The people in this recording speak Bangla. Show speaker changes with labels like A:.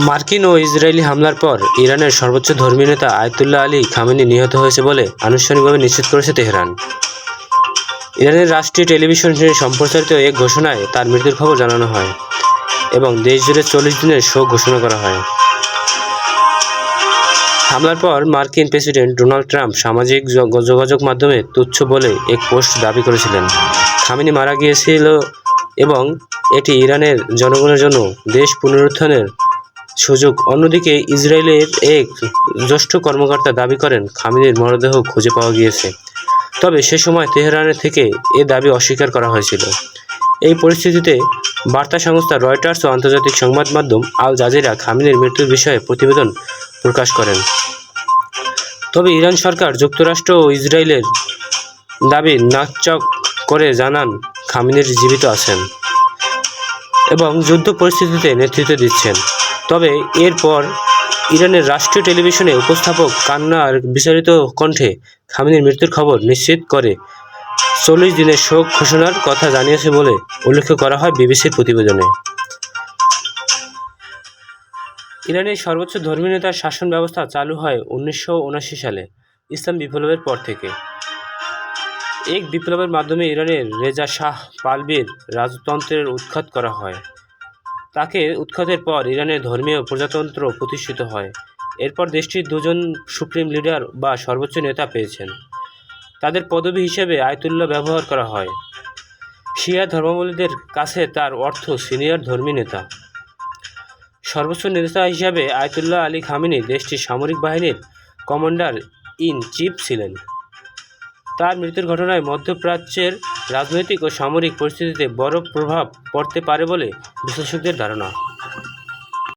A: মার্কিন ও ইসরায়েলি হামলার পর ইরানের সর্বোচ্চ ধর্মীয় নেতা আয়াতুল্লাহ আলী খামেনি নিহত হয়েছে বলে আনুষ্ঠানিকভাবে নিশ্চিত করেছে তেহরান। ইরানের রাষ্ট্রীয় টেলিভিশনে সম্প্রচারিত এক ঘোষণায় তার মৃত্যুর খবর জানানো হয় এবং দেশজুড়ে 40 দিনের শোক ঘোষণা করা হয়। হামলার পর মার্কিন প্রেসিডেন্ট ডোনাল্ড ট্রাম্প সামাজিক যোগাযোগ মাধ্যমে তুচ্ছ বলে এক পোস্ট দাবি করেছিলেন। খামেনি মারা গিয়েছিল এবং এটি ইরানের জনগণের জন্য দেশ পুনরুত্থানের সুযোগ। অন্যদিকে ইসরায়েলের এক জ্যেষ্ঠ কর্মকর্তা দাবি করেন খামেনির মরদেহ খুঁজে পাওয়া গিয়েছে, তবে সে সময় তেহরানের থেকে এ দাবি অস্বীকার করা হয়েছিল। এই পরিস্থিতিতে বার্তা সংস্থা রয়টার্স ও আন্তর্জাতিক সংবাদ মাধ্যম আল জাজিরা খামেনির মৃত্যুর বিষয়ে প্রতিবেদন প্রকাশ করেন। তবে ইরান সরকার যুক্তরাষ্ট্র ও ইসরায়েলের দাবি নাকচ করে জানান খামেনি জীবিত আছেন এবং যুদ্ধ পরিস্থিতিতে নেতৃত্ব দিচ্ছেন। তবে এরপর ইরানের রাষ্ট্রীয় টেলিভিশনে উপস্থাপক কান্নার বিচারিত কণ্ঠে খামেনির মৃত্যুর খবর নিশ্চিত করে 40 দিনের শোক ঘোষণার কথা জানিয়েছে বলে উল্লেখ করা হয় বিবিসির প্রতিবেদনে। ইরানের সর্বোচ্চ ধর্মীয় নেতার শাসন ব্যবস্থা চালু হয় 1979 সালে ইসলাম বিপ্লবের পর থেকে। এক বিপ্লবের মাধ্যমে ইরানের রেজা শাহ পাহলভির রাজতন্ত্রের উৎখাত করা হয়। তাকে উৎখাতের পর ইরানের ধর্মীয় প্রজাতন্ত্র প্রতিষ্ঠিত হয়। এরপর দেশটির দুজন সুপ্রিম লিডার বা সর্বোচ্চ নেতা পেয়েছেন। তাদের পদবি হিসেবে আয়াতুল্লাহ ব্যবহার করা হয়। শিয়া ধর্মাবলম্বীদের কাছে তার অর্থ সিনিয়র ধর্মী নেতা। সর্বোচ্চ নেতা হিসাবে আয়াতুল্লাহ আলী খামেনি দেশটির সামরিক বাহিনীর কমান্ডার ইন চিফ ছিলেন। তার মৃত্যুর ঘটনায় মধ্যপ্রাচ্যের রাজনৈতিক ও সামরিক পরিস্থিতিতে বড় প্রভাব পড়তে পারে বলে বিশ্লেষকদের ধারণা।